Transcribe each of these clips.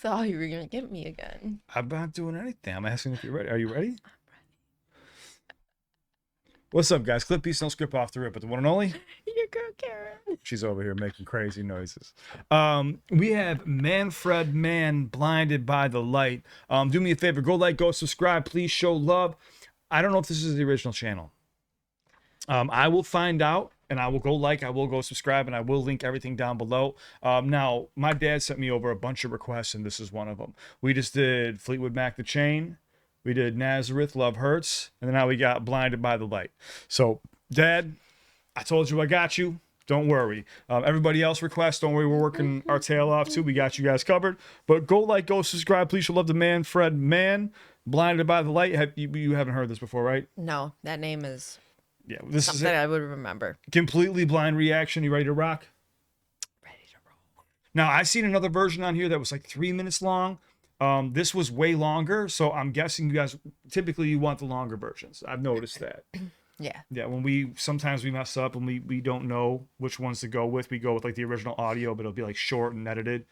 thought you were gonna get me again. I'm not doing anything. I'm asking if you're ready. Are you ready? What's up, guys? CliffBeats, no script off the rip, but the one and only. Your girl Karen. She's over here making crazy noises. We have Manfred, Mann, Blinded by the Light. Do me a favor, go like, go subscribe, please show love. I don't know if this is the original channel. I will find out, and I will go like, I will go subscribe, and I will link everything down below. Now, my dad sent me over a bunch of requests, and this is one of them. We just did Fleetwood Mac The Chain. We did Nazareth, Love Hurts, and then now we got Blinded by the Light. So, Dad, I told you I got you. Don't worry. Everybody else requests, don't worry, we're working our tail off too. We got you guys covered. But go like, go subscribe. Please show love to Manfred, Mann, Blinded by the Light. You haven't heard this before, right? No, that name is this something is I would remember. Completely blind reaction. You ready to rock? Ready to roll. Now, I seen another version on here that was like 3 minutes long. This was way longer, so I'm guessing you guys typically you want the longer versions. I've noticed that. Yeah, when sometimes we mess up and we don't know which ones to go with. We go with like the original audio, but it'll be like short and edited.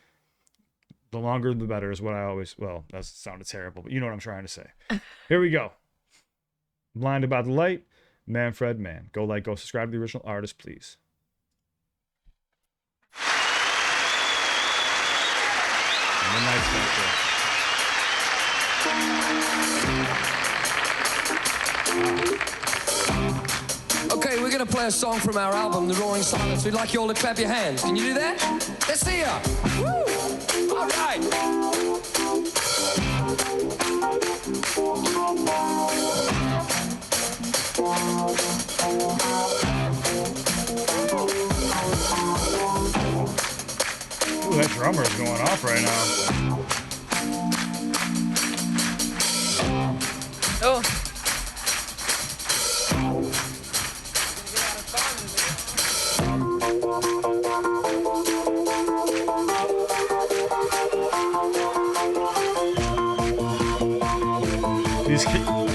The longer the better is what I always, well, that sounded terrible, but you know what I'm trying to say. Here we go. Blinded by the Light, Manfred, Mann. Go like, go subscribe to the original artist, please. Midnight Special. Okay, we're gonna play a song from our album, The Roaring Silence. We'd like you all to clap your hands. Can you do that? Let's see ya. Woo! All right. Ooh, that drummer is going off right now. Oh.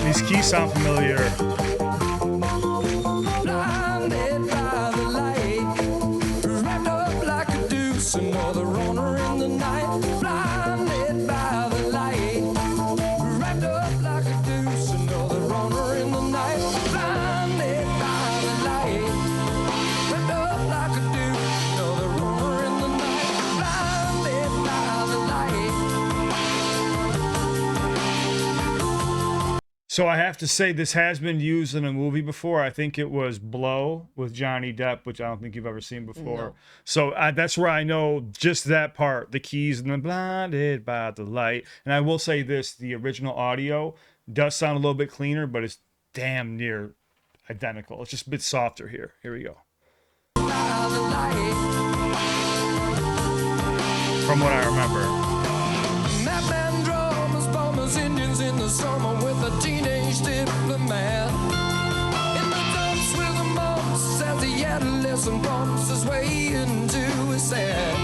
These keys sound familiar. Blinded by the light, wrapped up like a deuce, another runner in the night. Blinded by the light, wrapped up like a deuce, another runner in the night. Blinded by the light, wrapped up like a deuce, another runner in the night. Blinded by the light. So I have to say this has been used in a movie before. I think it was Blow with Johnny Depp, which I don't think you've ever seen before. No. So that's where I know just that part, the keys and the Blinded by the Light. And I will say this, the original audio does sound a little bit cleaner, but it's damn near identical. It's just a bit softer here. Here we go. From what I remember. Madman drummers, bombers, Indians in the summer with a teenage diplomat. In the dumps with the mumps as the adolescent bumps his way into his sad.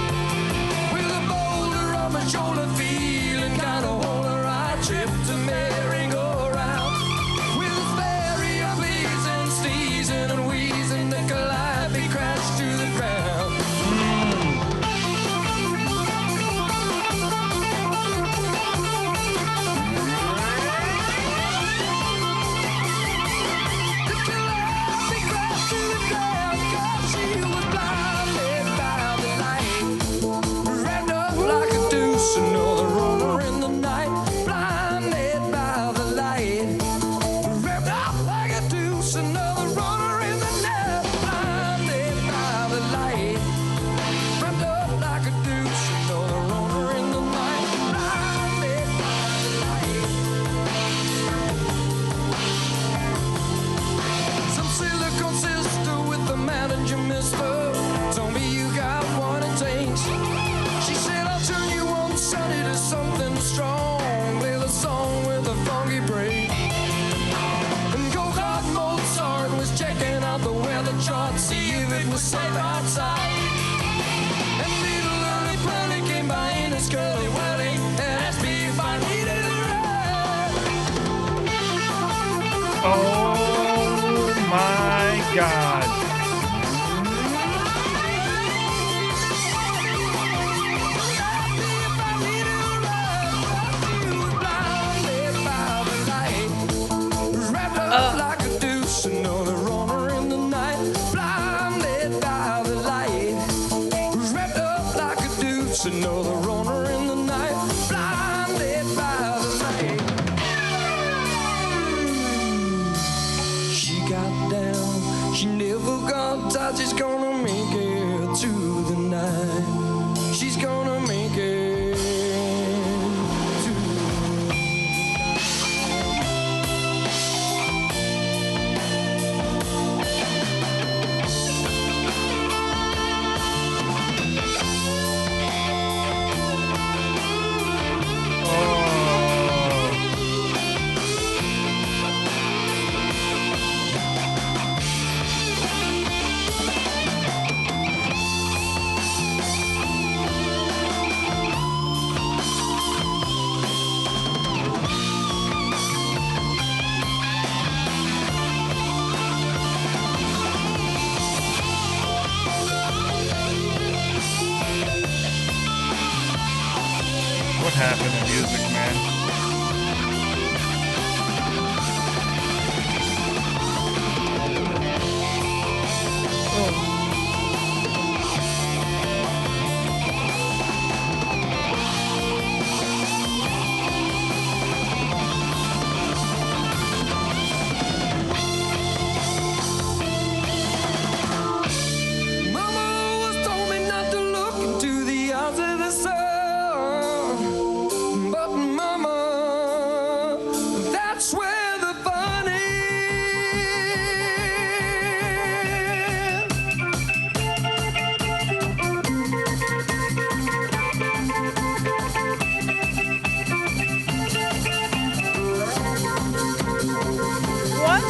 With a boulder on my shoulder, feeling kind of whole, I tripped to merry-go-round. With his very unpleasing sneezing and wheezing, the calliope crashed to the ground. Another runner in the night, blinded by the light. Wrapped up like a deuce, another runner in the night, blinded by the light. Wrapped up like a deuce, another runner in the night, blinded by the light. Some silicone sister with the manager mister told me you got what it takes. She said I'll turn you on Sunday to something strong. Play the song with a funky break. And go hard Mozart was checking out the weather chart, see if it was safe outside. And little early Pearly came by in his curly whirly and asked me if I needed a ride. Oh my God. If I needed a ride. What happened to music, man? Mama always told me not to look into the eyes of the sun. But mama, that's where the fun is. What?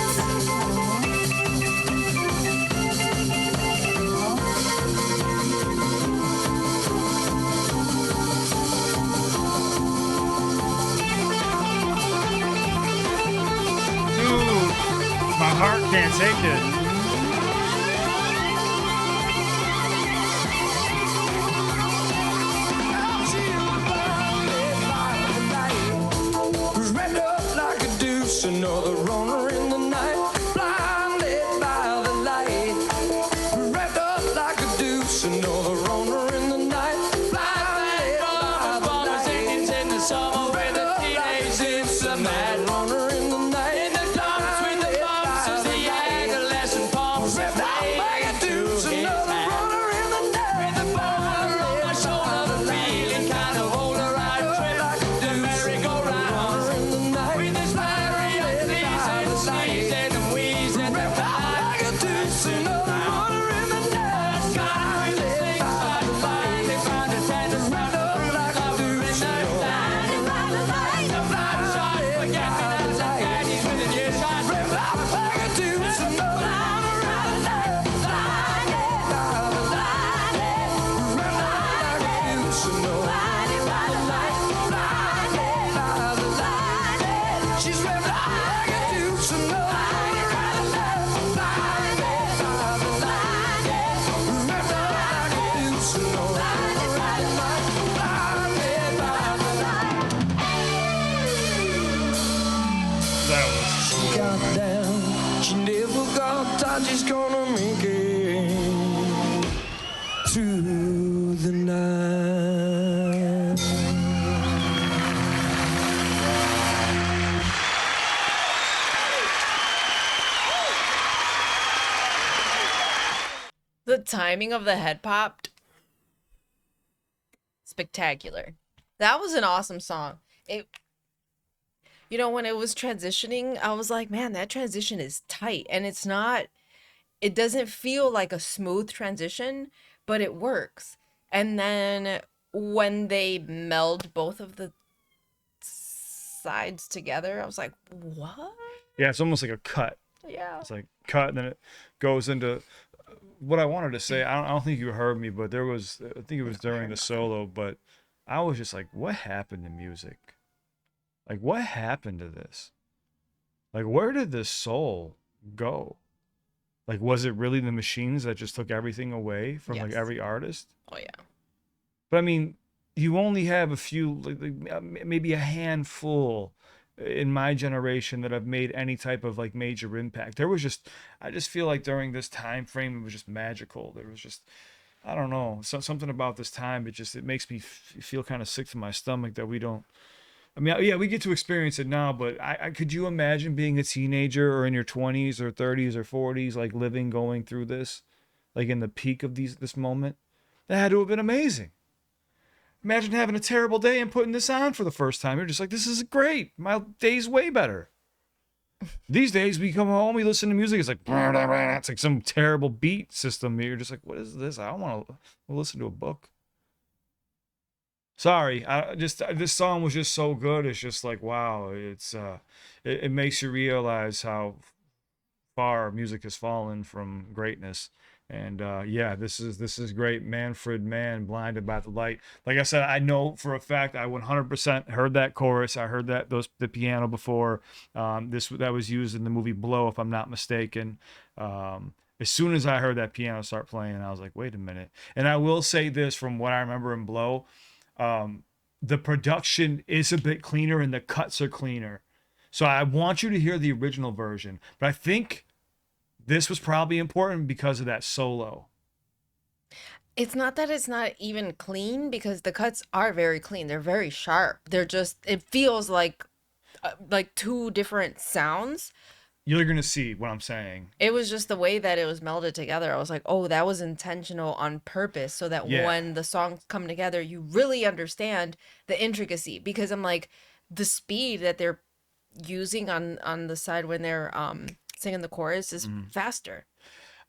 Dude, my heart can't take it. Red up like a deuce, another runner in the night. Blinded by the light. Red up like a deuce, another runner in the night. Blinded by the light. In the summer where the teenage is the mad runner in the night. In the dumps with the bumps as the adolescent pumps. Red up like a deuce, another runner in the night. With the bar on my shoulder, feeling kind of older, I trip the merry-go-round. With his fiery and pleasing, sneezing and wheezing. Red up like a deuce, another runner in the night. Gone with the things by the light. They found a tender red up like a deuce, blinded by the light. The blind shot, forget-me-nots and daddies with a new shot. Red up like a deuce, another runner in the night. Blinded by the light. Red up like a deuce, another blinded by the light. Blinded by the light. She's red up like a deuce, another blinded by the light. Blinded by the light. Red up like a deuce, another blinded by the light. Blinded by the light. That was She got down, she never got tired, she's gonna make it through the night. The timing of the head popped. Spectacular. That was an awesome song. When it was transitioning, I was like, man, that transition is tight. And it doesn't feel like a smooth transition, but it works. And then when they meld both of the sides together, I was like, what? yeah, it's almost like a cut. Yeah. It's like cut, and then it goes into what I wanted to say. I don't think you heard me, but I think it was during the solo, but I was just like, what happened to music? Like, what happened to this? Like, where did this soul go? Like, was it really the machines that just took everything away from like Yes. every artist? Oh, yeah. But I mean, you only have a few, maybe a handful in my generation that have made any type of like major impact. I just feel like during this time frame, it was just magical. There was just, I don't know, something about this time. It makes me feel kind of sick to my stomach that we don't. I mean, yeah, we get to experience it now, but I could you imagine being a teenager or in your 20s or 30s or 40s, like going through this, like in the peak of this moment? That had to have been amazing. Imagine having a terrible day and putting this on for the first time. You're just like, this is great. My day's way better. These days, we come home, we listen to music. It's like, it's like some terrible beat system. You're just like, what is this? I don't want to listen to a book. Sorry, this song was just so good. It's just like, wow. It makes you realize how far music has fallen from greatness. And yeah, this is great. Manfred Mann, Blinded by the Light. Like I said, I know for a fact I 100% heard that chorus. I heard the piano before. That was used in the movie Blow, if I'm not mistaken. As soon as I heard that piano start playing, I was like, wait a minute. And I will say this from what I remember in Blow. the production is a bit cleaner and the cuts are cleaner. So I want you to hear the original version, but I think this was probably important because of that solo. It's not that it's not even clean because the cuts are very clean. They're very sharp. They're just, it feels like two different sounds. You're gonna see what I'm saying. It was just the way that it was melded together. I was like, oh, that was intentional on purpose so that Yeah. when the songs come together, you really understand the intricacy. Because I'm like, the speed that they're using on the side when they're singing the chorus is faster.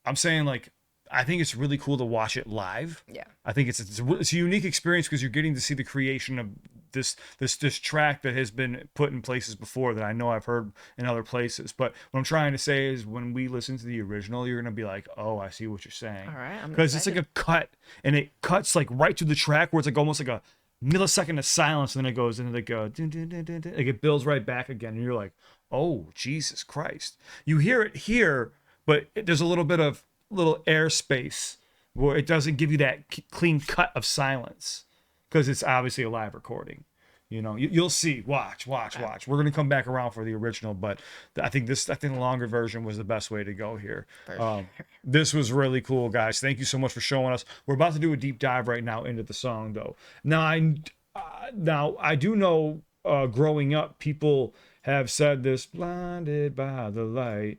I'm saying like I think it's really cool to watch it live. Yeah. I think it's a unique experience because you're getting to see the creation of this track that has been put in places before that I know I've heard in other places. But what I'm trying to say is when we listen to the original, you're gonna be like, oh, I see what you're saying. All right, I'm Because it's like a cut and it cuts like right to the track where it's like almost like a millisecond of silence and then it goes into like a dun, dun, dun, dun, dun, like it builds right back again and you're like, oh Jesus Christ. You hear it here, but there's a little bit of little airspace where it doesn't give you that clean cut of silence because it's obviously a live recording. You know, you'll see. Watch. We're gonna come back around for the original, but I think the longer version was the best way to go here. This was really cool, guys. Thank you so much for showing us. We're about to do a deep dive right now into the song, though. Now I do know, growing up, people have said this: "Blinded by the light."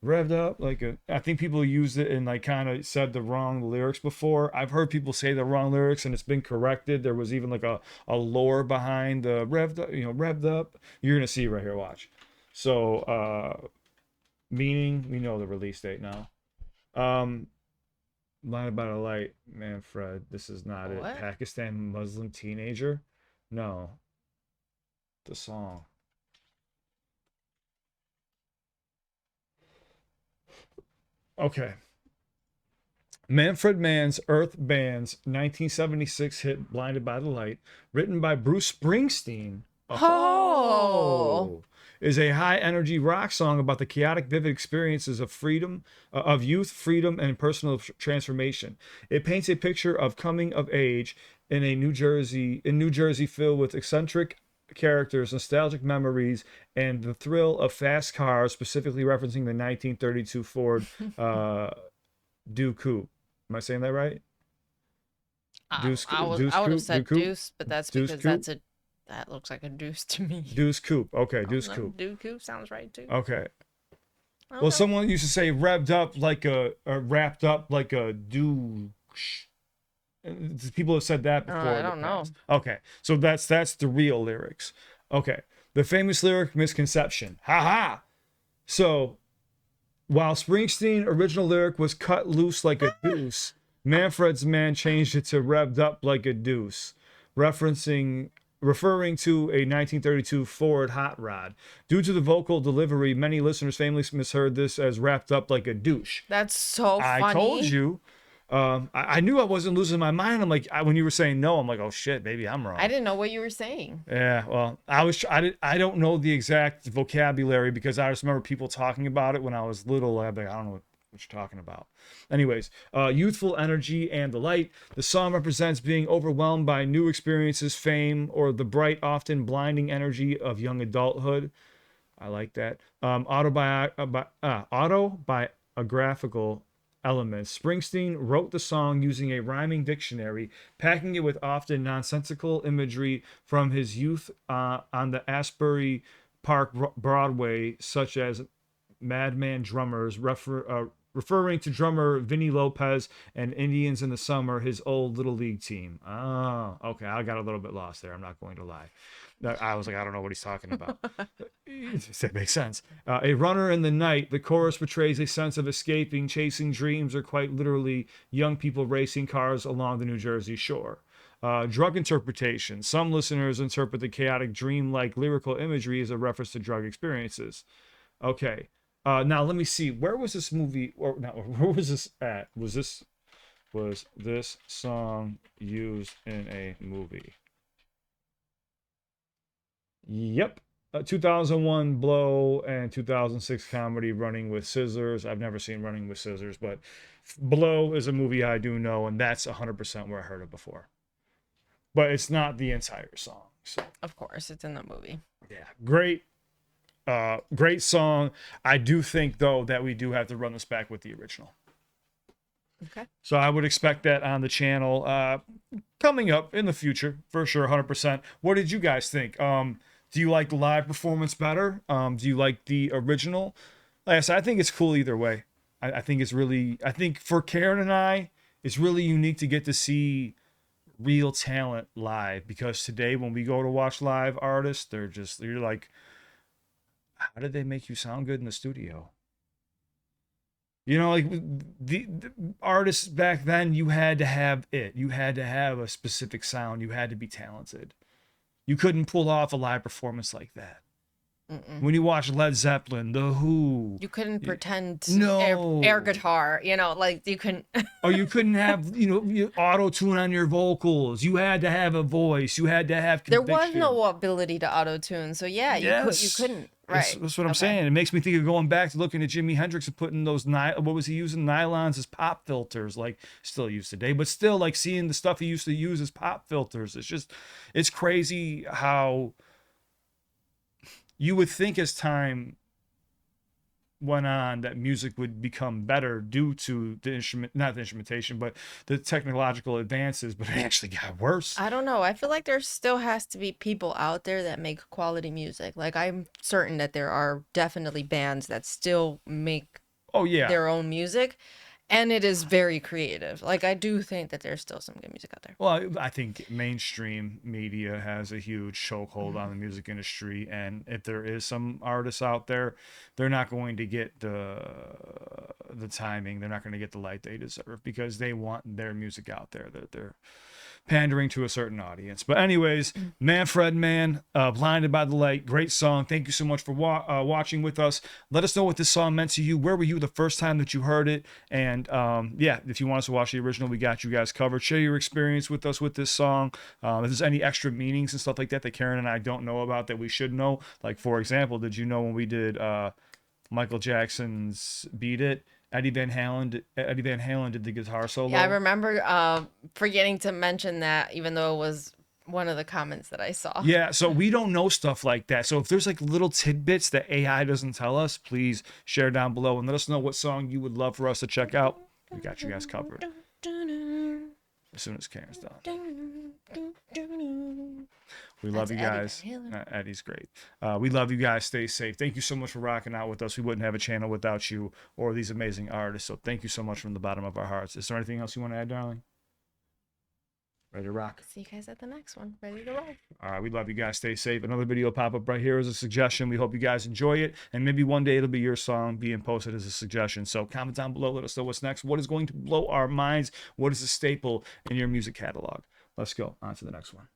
Revved up like a, I think people used it and like kind of said the wrong lyrics before. I've heard people say the wrong lyrics and it's been corrected. There was even like a lore behind the revved up, revved up. You're gonna see right here, watch. So meaning we know the release date now. Blinded by the light, Manfred. This is not it. What? Pakistan Muslim teenager. No. The song. Okay. Manfred Mann's Earth Band's 1976 hit Blinded by the Light, written by Bruce Springsteen. Oh. Is a high energy rock song about the chaotic, vivid experiences of freedom, of youth, freedom, and personal transformation. It paints a picture of coming of age in New Jersey filled with eccentric characters, nostalgic memories, and the thrill of fast cars, specifically referencing the 1932 Ford Deuce Coupe. Am I saying that right? I would have said Coupe? deuce, but that's Deuce because Coupe? that looks like a deuce to me. Deuce Coupe. Okay, Deuce No, Coupe. Deuce Coupe sounds right too. Okay. I don't Well, know. someone used to say revved up like or wrapped up like a douche. People have said that before. I in the don't know. past. Okay, so that's the real lyrics. Okay, the famous lyric misconception. Ha ha. So, while Springsteen' original lyric was cut loose like a deuce, Manfred's man changed it to revved up like a deuce, referring to a 1932 Ford hot rod. Due to the vocal delivery, many listeners famously misheard this as wrapped up like a douche. That's so funny. I told you. I knew I wasn't losing my mind. I'm like, when you were saying no, I'm like, oh shit, maybe I'm wrong. I didn't know what you were saying. Yeah, well, I don't know the exact vocabulary because I just remember people talking about it when I was little. I'd be like, I don't know what you're talking about. Anyways, youthful energy and the light. The song represents being overwhelmed by new experiences, fame, or the bright, often blinding energy of young adulthood. I like that. Autobiographical elements. Springsteen wrote the song using a rhyming dictionary, packing it with often nonsensical imagery from his youth on the Asbury Park Broadway, such as Madman Drummers, referring to drummer Vinny Lopez and Indians in the Summer, his old Little League team. Oh, okay. I got a little bit lost there. I'm not going to lie. I was like, I don't know what he's talking about. That makes sense. A runner in the night, the chorus portrays a sense of escaping, chasing dreams, or quite literally young people racing cars along the New Jersey shore. Drug interpretation. Some listeners interpret the chaotic dream-like lyrical imagery as a reference to drug experiences. Okay. Now let me see. Where was this movie? Or no, where was this at? Was this song used in a movie? Yep. 2001 Blow and 2006 comedy Running with Scissors. I've never seen Running with Scissors, but Blow is a movie I do know, and that's 100% where I heard it before. but it's not the entire song. So Of course, it's in the movie. yeah, great song. I do think though that we do have to run this back with the original. Okay. So I would expect that on the channel coming up in the future for sure, 100%. What did you guys think? Do you like the live performance better? Do you like the original? Like I said, I think it's cool either way. I think it's really, I think for Karen and I, it's really unique to get to see real talent live, because today when we go to watch live artists, you're like, how did they make you sound good in the studio? You know, like the artists back then, you had to have it. You had to have a specific sound. You had to be talented. You couldn't pull off a live performance like that. When you watch Led Zeppelin, The Who, You couldn't pretend no, air guitar, like you couldn't. or you couldn't have, auto tune on your vocals. You had to have a voice. You had to have There conviction. was no ability to auto tune, so yeah, you couldn't. Right. That's what I'm saying. It makes me think of going back to looking at Jimi Hendrix and putting those what was he using, nylons as pop filters, like still used today, but still like seeing the stuff he used to use as pop filters. It's crazy how you would think as time went on that music would become better due to not the instrumentation, but the technological advances, but it actually got worse. I don't know. I feel like there still has to be people out there that make quality music. Like I'm certain that there are definitely bands that still make their own music, and it is very creative. Like I do think that there's still some good music out there. Well, I think mainstream media has a huge chokehold on the music industry, and if there is some artists out there, they're not going to get the timing. They're not going to get the light they deserve because they want their music out there. They're pandering to a certain audience. But anyways, Manfred Mann, Blinded by the Light, great song. Thank you so much for watching with us. Let us know what this song meant to you. Where were you the first time that you heard it? And if you want us to watch the original, we got you guys covered. Share your experience with us with this song. If there's any extra meanings and stuff like that that Karen and I don't know about that we should know, like for example, did you know when we did Michael Jackson's Beat It, Eddie Van Halen did the guitar solo? Yeah, I remember forgetting to mention that, even though it was one of the comments that I saw. Yeah, so we don't know stuff like that. So if there's like little tidbits that AI doesn't tell us, please share down below and let us know what song you would love for us to check out. We got you guys covered. As soon as Karen's done. We love you guys. Eddie's great. We love you guys. Stay safe. Thank you so much for rocking out with us. We wouldn't have a channel without you or these amazing artists. So thank you so much from the bottom of our hearts. Is there anything else you want to add, darling? Ready to rock? See you guys at the next one. Ready to roll. All right, we love you guys. Stay safe. Another video will pop up right here as a suggestion. We hope you guys enjoy it, and maybe one day it'll be your song being posted as a suggestion. So comment down below. Let us know what's next. What is going to blow our minds? What is a staple in your music catalog? Let's go on to the next one.